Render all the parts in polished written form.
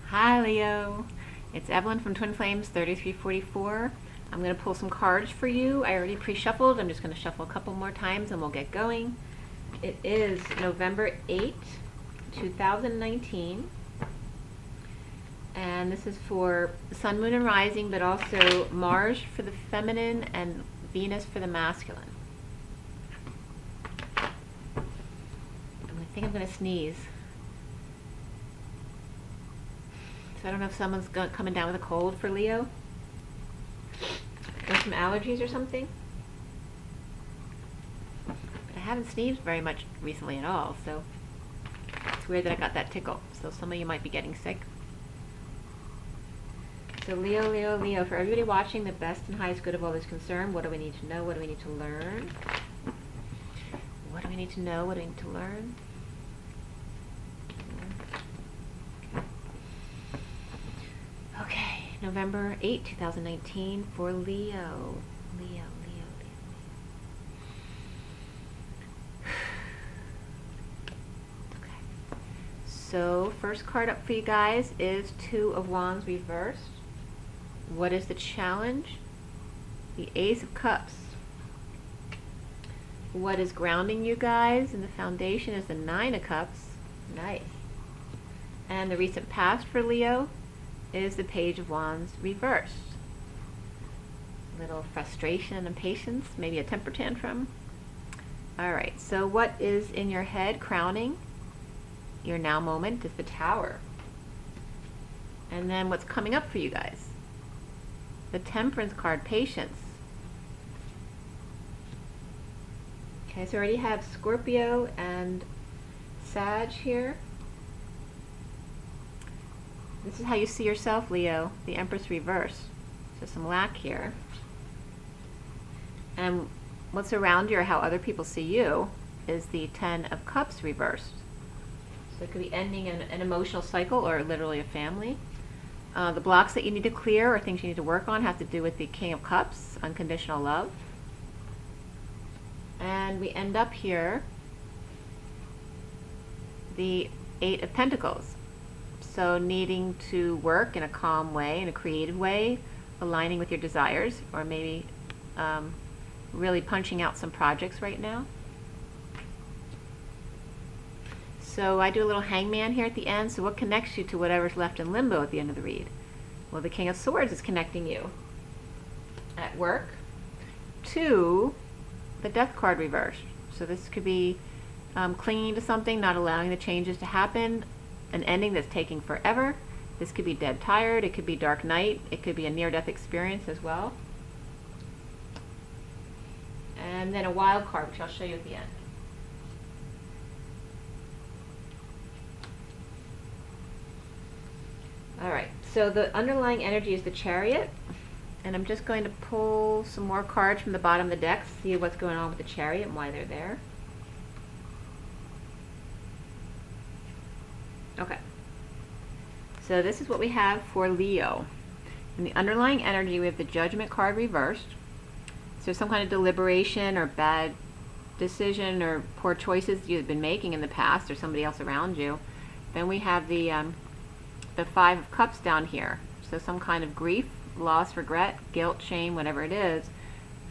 Hi Leo, it's Evelyn from Twin Flames 3344. I'm going to pull some cards for you. I already pre-shuffled. I'm just going to shuffle a couple more times and we'll get going. It is November 8, 2019. And this is for Sun, Moon, and Rising, but also Mars for the feminine and Venus for the masculine. I think I'm going to sneeze. So I don't know if someone's coming down with a cold for Leo. Or some allergies or something. But I haven't sneezed very much recently at all, so it's weird that I got that tickle. So some of you might be getting sick. So Leo, Leo, Leo, for everybody watching, the best and highest good of all is concerned. What do we need to know? What do we need to learn? What do we need to know? What do we need to learn? Okay, November 8, 2019 for Leo. Leo. Okay. So, first card up for you guys is Two of Wands reversed. What is the challenge? The Ace of Cups. What is grounding you guys? And the foundation is the Nine of Cups. Nice. And the recent past for Leo is the Page of Wands reversed. Little frustration and impatience, maybe a temper tantrum. Alright, so what is in your head crowning your now moment is the Tower. And then what's coming up for you guys? The Temperance card, Patience. Okay, so I already have Scorpio and Sag here. This is how you see yourself, Leo. The Empress reversed. So some lack here. And what's around you or how other people see you is the Ten of Cups reversed. So it could be ending an emotional cycle or literally a family. The blocks that you need to clear or things you need to work on have to do with the King of Cups, unconditional love. And we end up here, the Eight of Pentacles. So needing to work in a calm way, in a creative way, aligning with your desires, or maybe really punching out some projects right now. So I do a little hangman here at the end. So what connects you to whatever's left in limbo at the end of the read? Well, the King of Swords is connecting you at work to the Death card reversed. So this could be clinging to something, not allowing the changes to happen, an ending that's taking forever. This could be dead tired, it could be dark night, it could be a near-death experience as well. And then a wild card, which I'll show you at the end. Alright, so the underlying energy is the Chariot, and I'm just going to pull some more cards from the bottom of the deck to see what's going on with the Chariot and why they're there. Okay, so this is what we have for Leo. In the underlying energy, we have the Judgment card reversed. So some kind of deliberation or bad decision or poor choices you've been making in the past or somebody else around you. Then we have the Five of Cups down here. So some kind of grief, loss, regret, guilt, shame, whatever it is.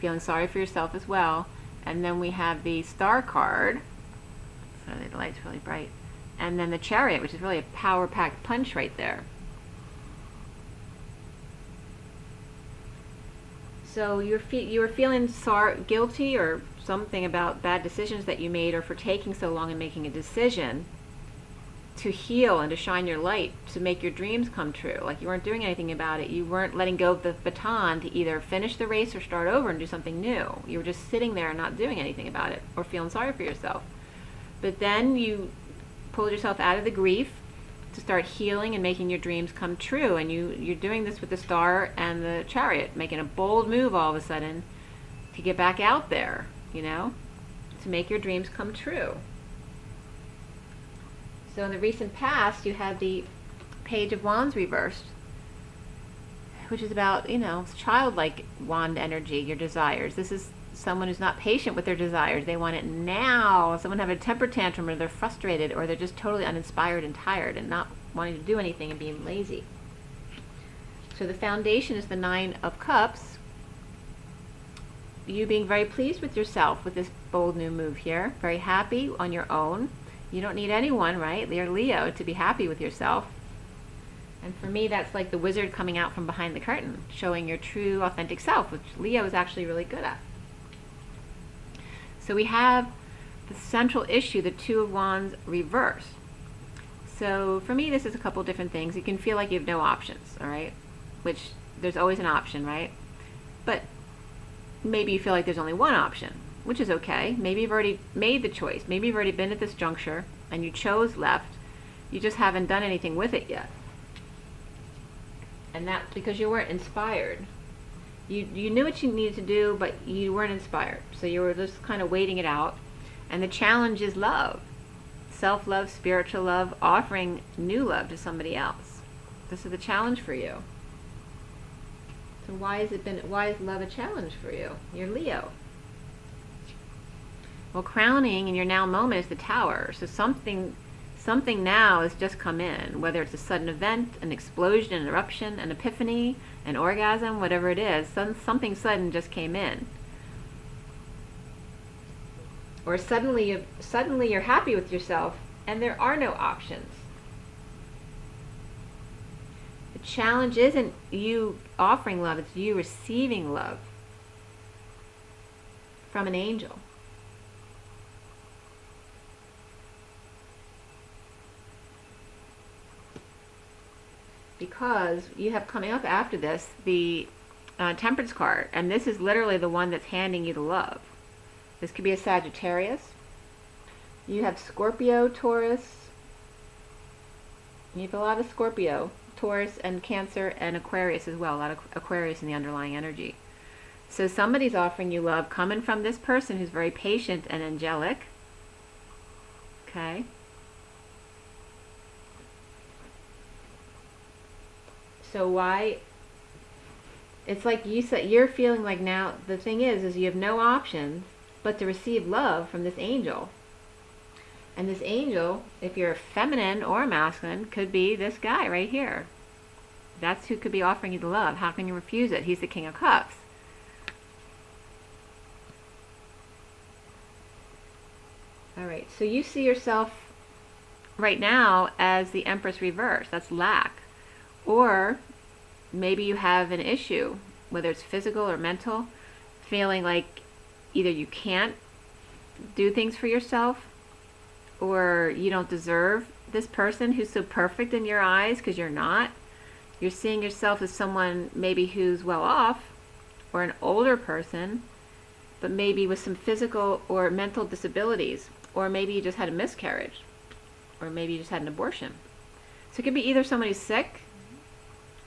Feeling sorry for yourself as well. And then we have the Star card. Sorry, the light's really bright. And then the Chariot, which is really a power-packed punch right there. So you were feeling guilty or something about bad decisions that you made, or for taking so long and making a decision to heal and to shine your light, to make your dreams come true. Like you weren't doing anything about it. You weren't letting go of the baton to either finish the race or start over and do something new. You were just sitting there and not doing anything about it or feeling sorry for yourself. But then you pulled yourself out of the grief to start healing and making your dreams come true. And you're doing this with the Star and the Chariot, making a bold move all of a sudden to get back out there, you know, to make your dreams come true. So in the recent past, you had the Page of Wands reversed, which is about, you know, childlike wand energy, your desires. This is someone who's not patient with their desires. They want it now. Someone have a temper tantrum, or they're frustrated, or they're just totally uninspired and tired and not wanting to do anything and being lazy. So the foundation is the 9 of Cups. You being very pleased with yourself with this bold new move here. Very happy on your own. You don't need anyone, right? You're Leo, to be happy with yourself. And for me, that's like the wizard coming out from behind the curtain, showing your true, authentic self, which Leo is actually really good at. So we have the central issue, the 2 of Wands reverse. So for me, this is a couple different things. You can feel like you have no options, all right? Which there's always an option, right? But maybe you feel like there's only one option, which is okay. Maybe you've already made the choice. Maybe you've already been at this juncture and you chose left. You just haven't done anything with it yet. And that's because you weren't inspired. You knew what you needed to do, but you weren't inspired. So you were just kind of waiting it out. And the challenge is love. Self-love, spiritual love, offering new love to somebody else. This is the challenge for you. So why is love a challenge for you? You're Leo. Well, crowning in your now moment is the Tower. So something now has just come in, whether it's a sudden event, an explosion, an eruption, an epiphany, an orgasm, whatever it is, something sudden just came in. Or suddenly you're happy with yourself and there are no options. The challenge isn't you offering love, it's you receiving love from an angel. Because you have coming up after this the Temperance card, and this is literally the one that's handing you the love. This could be a Sagittarius. You have Scorpio, Taurus. You have a lot of Scorpio, Taurus, and Cancer, and Aquarius as well. A lot of Aquarius in the underlying energy. So somebody's offering you love coming from this person who's very patient and angelic. Okay. So why? It's like you said, you're feeling like now, the thing is you have no options but to receive love from this angel. And this angel, if you're feminine or masculine, could be this guy right here. That's who could be offering you the love. How can you refuse it? He's the King of Cups. All right, so you see yourself right now as the Empress reverse. That's lack. Or maybe you have an issue, whether it's physical or mental, feeling like either you can't do things for yourself or you don't deserve this person who's so perfect in your eyes because you're not. You're seeing yourself as someone maybe who's well off or an older person, but maybe with some physical or mental disabilities, or maybe you just had a miscarriage, or maybe you just had an abortion. So it could be either someone who's sick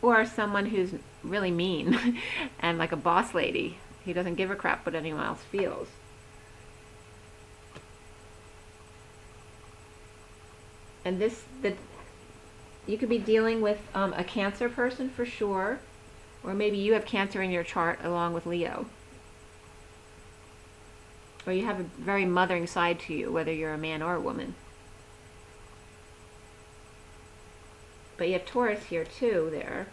or someone who's really mean and like a boss lady who doesn't give a crap what anyone else feels. And you could be dealing with a Cancer person for sure, or maybe you have Cancer in your chart along with Leo. Or you have a very mothering side to you, whether you're a man or a woman. But you have Taurus here too there.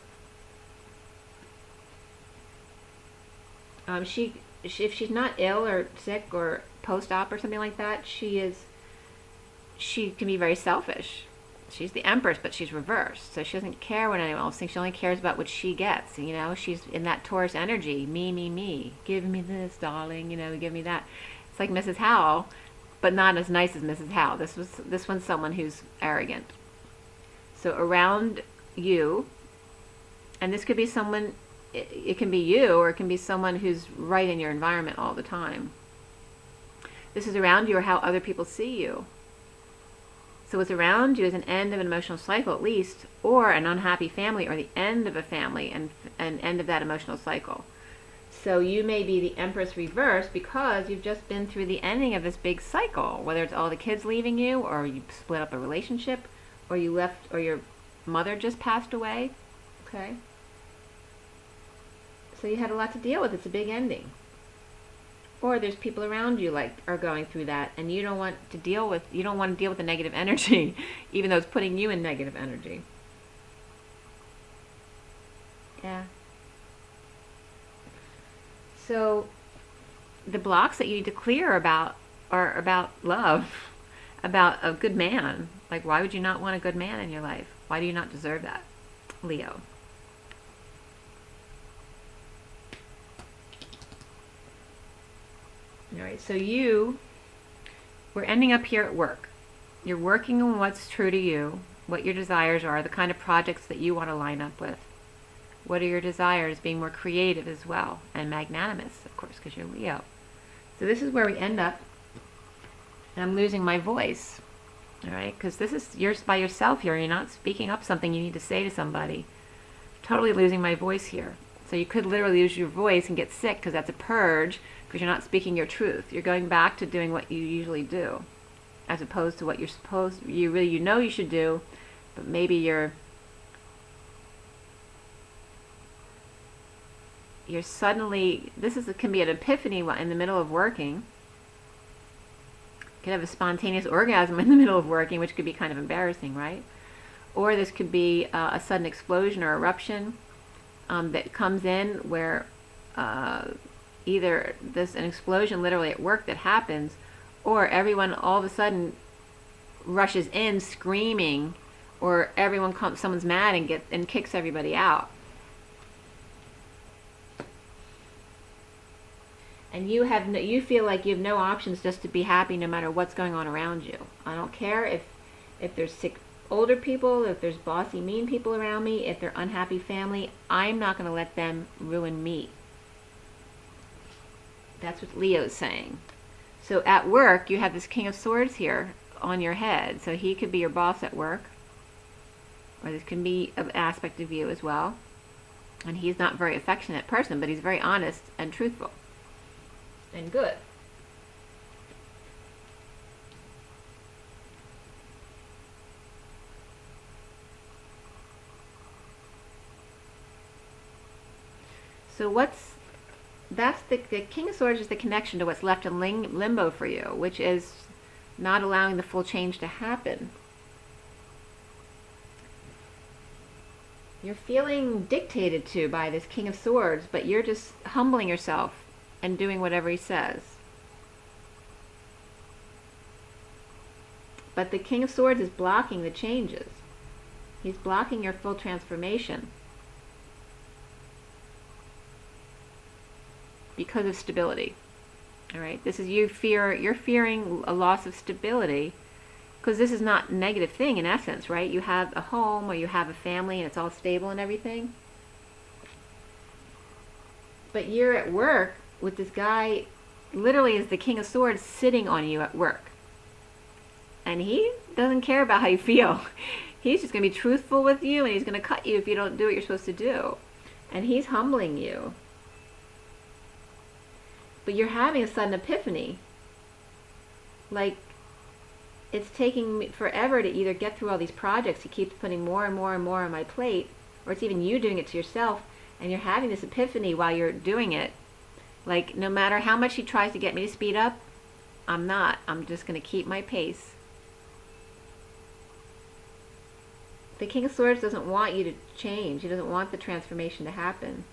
If she's not ill or sick or post-op or something like that, she can be very selfish. She's the Empress, but she's reversed. So she doesn't care what anyone else thinks. She only cares about what she gets. You know, she's in that Taurus energy. Me, me, me. Give me this, darling. You know, give me that. It's like Mrs. Howell, but not as nice as Mrs. Howell. This one's someone who's arrogant. So around you, and this could be someone, it can be you, or it can be someone who's right in your environment all the time. This is around you or how other people see you. So what's around you is an end of an emotional cycle at least, or an unhappy family, or the end of a family and an end of that emotional cycle. So you may be the Empress reverse because you've just been through the ending of this big cycle, whether it's all the kids leaving you, or you split up a relationship, or you left, or your mother just passed away. Okay? So you had a lot to deal with. It's a big ending. Or there's people around you like are going through that, and you don't want to deal with the negative energy, even though it's putting you in negative energy. Yeah. So the blocks that you need to clear about are about love, about a good man. Like, why would you not want a good man in your life? Why do you not deserve that, Leo? All right, so we're ending up here at work. You're working on what's true to you, what your desires are, the kind of projects that you want to line up with. What are your desires? Being more creative as well, and magnanimous, of course, because you're Leo. So this is where we end up, and I'm losing my voice, all right, because you're by yourself here. You're not speaking up something you need to say to somebody. Totally losing my voice here. So you could literally lose your voice and get sick, because that's a purge, because you're not speaking your truth. You're going back to doing what you usually do, as opposed to what you know you should do, but maybe you're suddenly, can be an epiphany in the middle of working. You could have a spontaneous orgasm in the middle of working, which could be kind of embarrassing, right? Or this could be a sudden explosion or eruption that comes in where either an explosion literally at work that happens, or everyone all of a sudden rushes in screaming, or someone's mad and kicks everybody out. And you feel like you have no options just to be happy no matter what's going on around you. I don't care if there's sick older people, if there's bossy mean people around me, if they're unhappy family, I'm not going to let them ruin me. That's what Leo's saying. So at work, you have this King of Swords here on your head. So he could be your boss at work, or this can be an aspect of you as well. And he's not a very affectionate person, but he's very honest and truthful and good. So the King of Swords is the connection to what's left in limbo for you, which is not allowing the full change to happen. You're feeling dictated to by this King of Swords, but you're just humbling yourself and doing whatever he says. But the King of Swords is blocking the changes. He's blocking your full transformation because of stability. All right, this is you're fearing a loss of stability, because this is not a negative thing in essence, right? You have a home or you have a family and it's all stable and everything. But you're at work with this guy, literally is the King of Swords sitting on you at work. And he doesn't care about how you feel. He's just going to be truthful with you, and he's going to cut you if you don't do what you're supposed to do. And he's humbling you. But you're having a sudden epiphany. Like, it's taking me forever to either get through all these projects. He keeps putting more and more and more on my plate, or it's even you doing it to yourself, and you're having this epiphany while you're doing it. Like, no matter how much he tries to get me to speed up, I'm not. I'm just going to keep my pace. The King of Swords doesn't want you to change. He doesn't want the transformation to happen.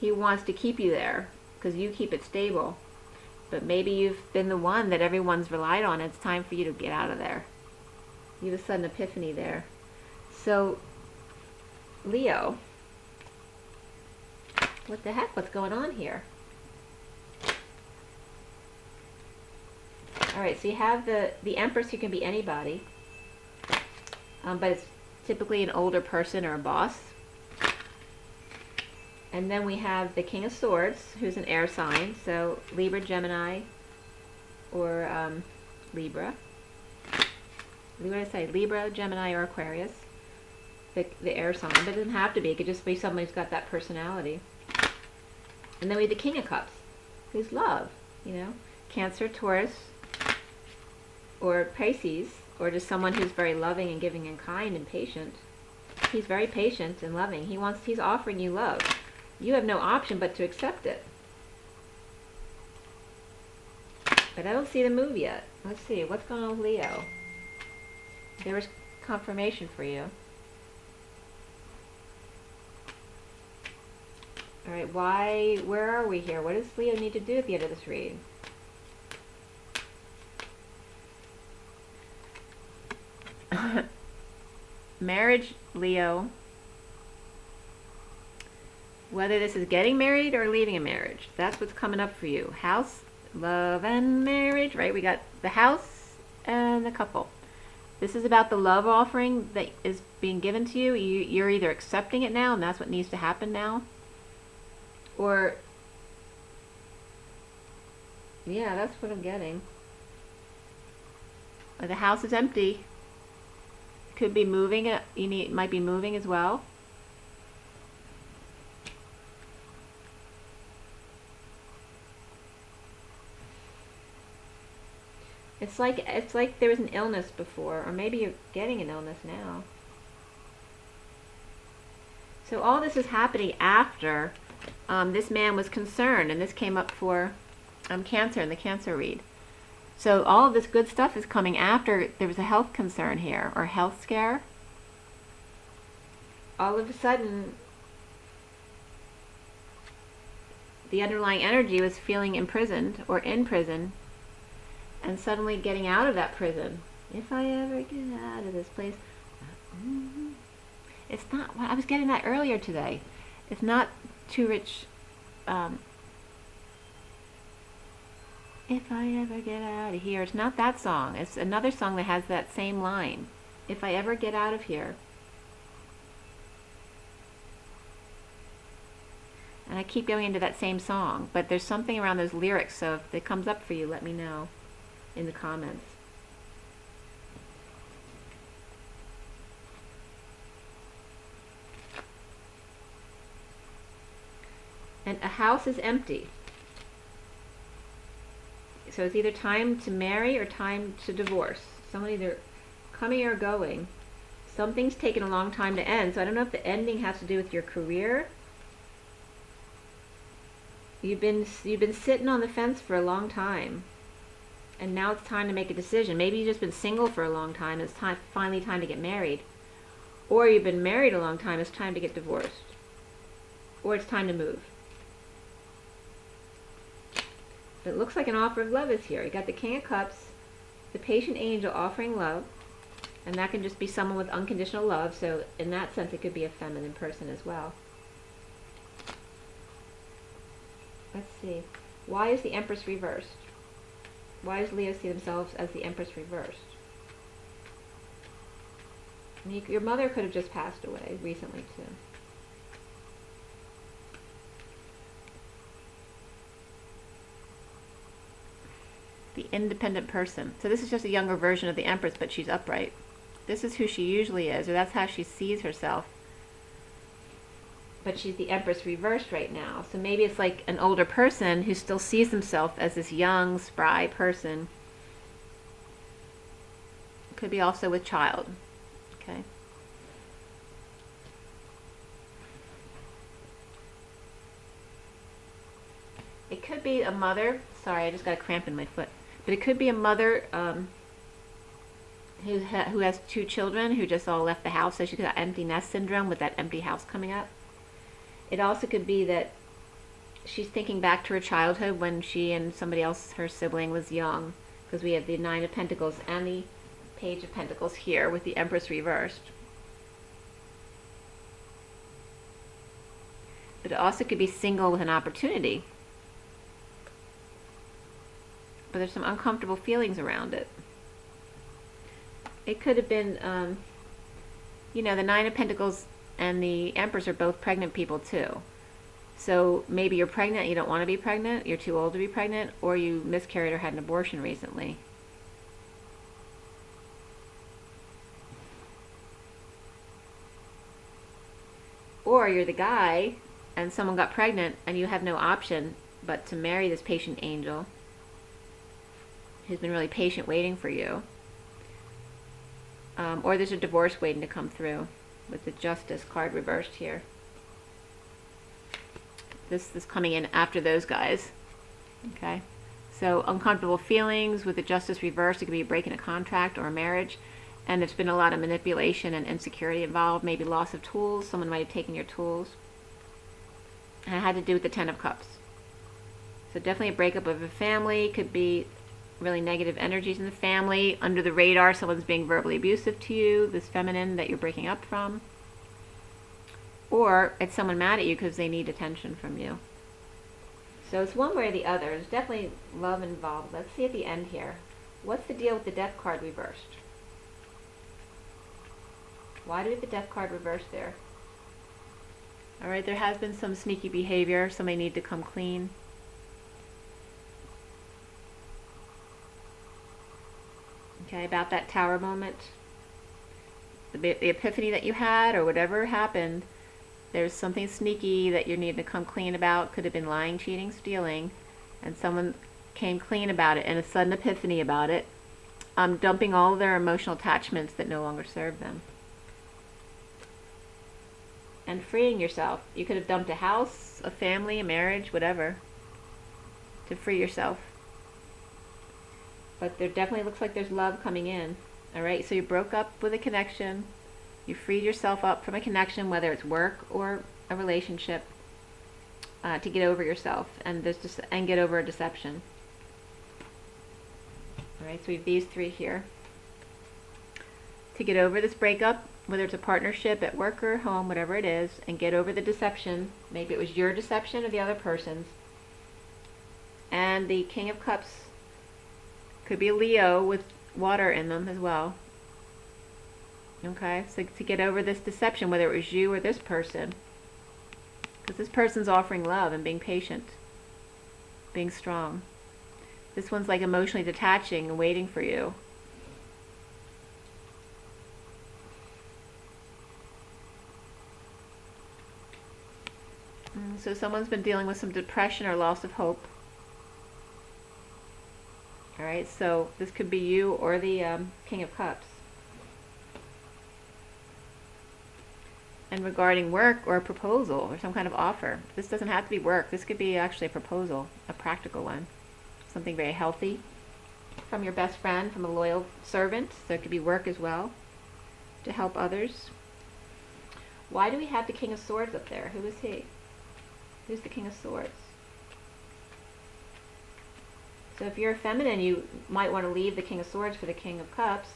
He wants to keep you there because you keep it stable. But maybe you've been the one that everyone's relied on. It's time for you to get out of there. You have a sudden epiphany there. So, Leo, what the heck? What's going on here? All right, so you have the Empress, who can be anybody, but it's typically an older person or a boss. And then we have the King of Swords, who's an air sign, so Libra, Gemini, or Libra. What did I say? Libra, Gemini, or Aquarius. The air sign, but it doesn't have to be. It could just be someone who's got that personality. And then we have the King of Cups, who's love, you know, Cancer, Taurus, or Pisces, or just someone who's very loving and giving and kind and patient. He's very patient and loving. He's offering you love. You have no option but to accept it. But I don't see the move yet. Let's see, what's going on with Leo? There was confirmation for you. Alright, where are we here? What does Leo need to do at the end of this read? Marriage, Leo. Whether this is getting married or leaving a marriage, that's what's coming up for you. House, love, and marriage, right? We got the house and the couple. This is about the love offering that is being given to you. You're either accepting it now, and that's what needs to happen now. Or, yeah, that's what I'm getting. The house is empty. Could be moving. Might be moving as well. It's like there was an illness before, or maybe you're getting an illness now. So all this is happening after this man was concerned, and this came up for Cancer in the Cancer read. So all of this good stuff is coming after there was a health concern here, or health scare. All of a sudden, the underlying energy was feeling imprisoned or in prison, and suddenly getting out of that prison. If I ever get out of this place. It's not, I was getting that earlier today. It's not too rich. If I ever get out of here. It's not that song. It's another song that has that same line. If I ever get out of here. And I keep going into that same song, but there's something around those lyrics, so if it comes up for you, let me know in the comments. And a house is empty. So it's either time to marry or time to divorce. Someone either coming or going. Something's taken a long time to end, so I don't know if the ending has to do with your career. You've been sitting on the fence for a long time, and now it's time to make a decision. Maybe you've just been single for a long time. It's finally time to get married, or you've been married a long time. It's time to get divorced, or it's time to move. But it looks like an offer of love is here. You got the King of Cups, the patient angel offering love, and that can just be someone with unconditional love. So in that sense, it could be a feminine person as well. Let's see. Why is the Empress reversed? Why does Leo see themselves as the Empress reversed? Your mother could have just passed away recently too. The independent person. So this is just a younger version of the Empress, but she's upright. This is who she usually is, or that's how she sees herself. But she's the Empress reversed right now. So maybe it's like an older person who still sees himself as this young, spry person. Could be also with child. Okay. It could be a mother. Sorry, I just got a cramp in my foot. But it could be a mother who has 2 children who just all left the house. So she's got empty nest syndrome with that empty house coming up. It also could be that she's thinking back to her childhood when she and somebody else, her sibling, was young. Because we have the 9 of Pentacles and the Page of Pentacles here with the Empress reversed. But it also could be single with an opportunity. But there's some uncomfortable feelings around it. It could have been, you know, the 9 of Pentacles and the Empress are both pregnant people too. So maybe you're pregnant, you don't want to be pregnant, you're too old to be pregnant, or you miscarried or had an abortion recently. Or you're the guy and someone got pregnant and you have no option but to marry this patient angel who's been really patient waiting for you. Or there's a divorce waiting to come through with the Justice card reversed here. This is coming in after those guys. Okay, So uncomfortable feelings with the justice reversed. It could be breaking a contract or a marriage. And there's been a lot of manipulation and insecurity involved. Maybe loss of tools. Someone might have taken your tools. And it had to do with the Ten of Cups. So definitely a breakup of a family. Could be really negative energies in the family. Under the radar, someone's being verbally abusive to you. This feminine that you're breaking up from. Or it's someone mad at you because they need attention from you. So it's one way or the other. There's definitely love involved. Let's see at the end here. What's the deal with the Death card reversed? Why do we have the Death card reversed there? Alright, there has been some sneaky behavior. Somebody need to come clean. Okay, about that Tower moment. The epiphany that you had or whatever happened. There's something sneaky that you need to come clean about. Could have been lying, cheating, stealing. And someone came clean about it and a sudden epiphany about it. Dumping all of their emotional attachments that no longer serve them. And freeing yourself. You could have dumped a house, a family, a marriage, whatever. To free yourself. But there definitely looks like there's love coming in. Alright, so you broke up with a connection. You freed yourself up from a connection, whether it's work or a relationship, to get over yourself and get over a deception. All right, so we have these three here. To get over this breakup, whether it's a partnership at work or home, whatever it is, and get over the deception. Maybe it was your deception or the other person's. And the King of Cups could be a Leo with water in them as well. Okay, so to get over this deception, whether it was you or this person, because this person's offering love and being patient, being strong. This one's like emotionally detaching and waiting for you. So someone's been dealing with some depression or loss of hope. Alright, so this could be you or the King of Cups. And regarding work or a proposal or some kind of offer. This doesn't have to be work. This could be actually a proposal, a practical one. Something very healthy from your best friend, from a loyal servant. So it could be work as well, to help others. Why do we have the King of Swords up there? Who is he? Who's the King of Swords? So if you're a feminine, you might want to leave the King of Swords for the King of Cups,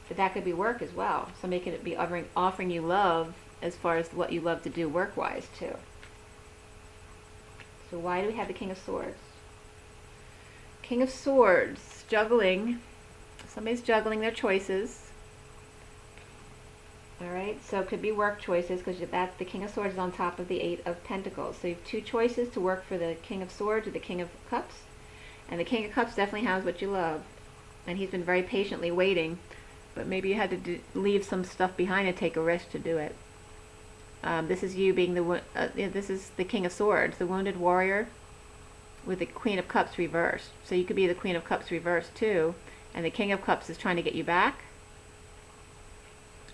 but that could be work as well. Somebody could be offering you love as far as what you love to do work-wise too. So why do we have the King of Swords? King of Swords, juggling. Somebody's juggling their choices. Alright, so it could be work choices because that's the King of Swords is on top of the Eight of Pentacles. So you have two choices to work for the King of Swords or the King of Cups. And the King of Cups definitely has what you love. And he's been very patiently waiting. But maybe you had to leave some stuff behind and take a risk to do it. This is you being this is the King of Swords, the wounded warrior with the Queen of Cups reversed. So you could be the Queen of Cups reversed too. And the King of Cups is trying to get you back.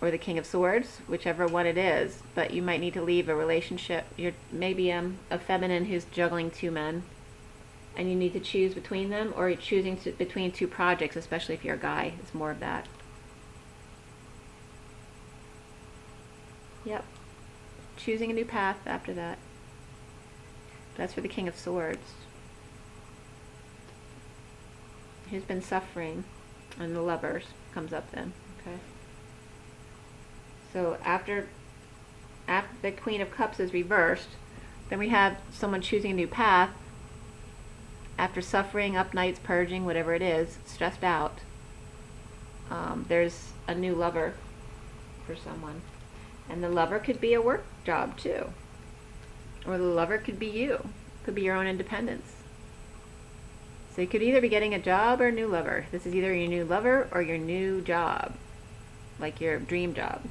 Or the King of Swords, whichever one it is. But you might need to leave a relationship. You're maybe a feminine who's juggling two men. And you need to choose between them, or you're choosing between two projects, especially if you're a guy. It's more of that. Yep. Choosing a new path after that. That's for the King of Swords. Who's been suffering. And the Lovers comes up then. Okay. So after the Queen of Cups is reversed, then we have someone choosing a new path. After suffering, up nights, purging, whatever it is, stressed out, there's a new lover for someone. And the lover could be a work job too. Or the lover could be you. Could be your own independence. So you could either be getting a job or a new lover. This is either your new lover or your new job. Like your dream job.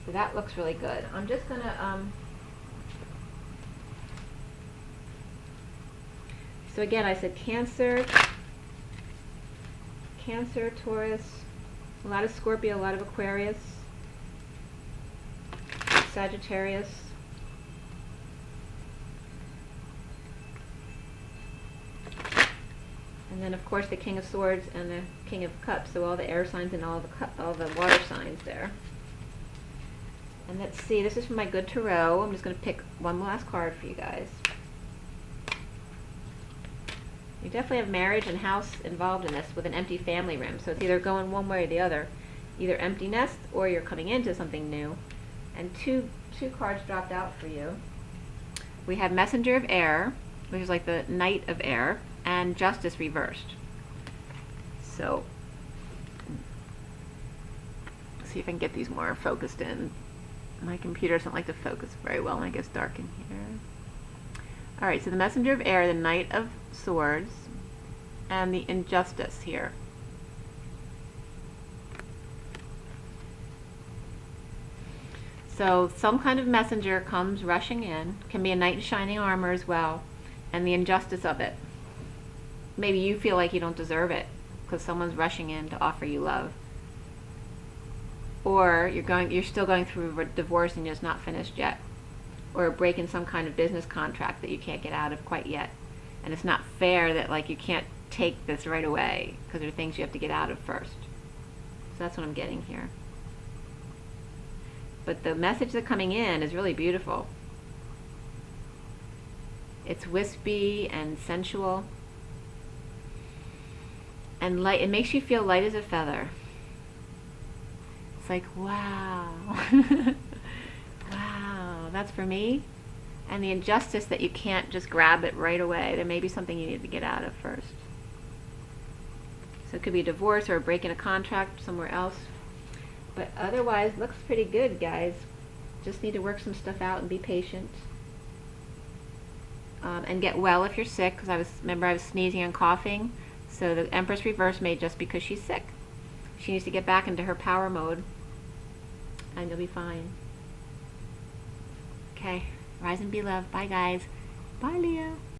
So that looks really good. I'm just going to... So again, I said Cancer, Taurus, a lot of Scorpio, a lot of Aquarius, Sagittarius, And then of course the King of Swords and the King of Cups, so all the air signs and all the water signs there. And let's see, this is from my Good Tarot. I'm just going to pick one last card for you guys. You definitely have marriage and house involved in this with an empty family rim. So it's either going one way or the other. Either empty nest or you're coming into something new. And two cards dropped out for you. We have Messenger of Air, which is like the Knight of Air, and Justice reversed. So, let's see if I can get these more focused in. My computer doesn't like to focus very well when it gets dark in here. Alright, so the Messenger of Air, the Knight of Swords, and the Injustice here. So some kind of messenger comes rushing in, can be a knight in shining armor as well, and the injustice of it. Maybe you feel like you don't deserve it because someone's rushing in to offer you love. Or you're still going through a divorce and it's not finished yet. Or breaking some kind of business contract that you can't get out of quite yet. And it's not fair that like you can't take this right away because there are things you have to get out of first. So that's what I'm getting here. But the message that's coming in is really beautiful. It's wispy and sensual. And light. It makes you feel light as a feather. It's like, wow. Wow, that's for me. And the injustice that you can't just grab it right away. There may be something you need to get out of first. So it could be a divorce or a break in a contract somewhere else. But otherwise, looks pretty good, guys. Just need to work some stuff out and be patient. And get well if you're sick, because remember I was sneezing and coughing. So the Empress reverse made just because she's sick. She needs to get back into her power mode, and you'll be fine. Okay, rise and be loved. Bye, guys. Bye, Leo.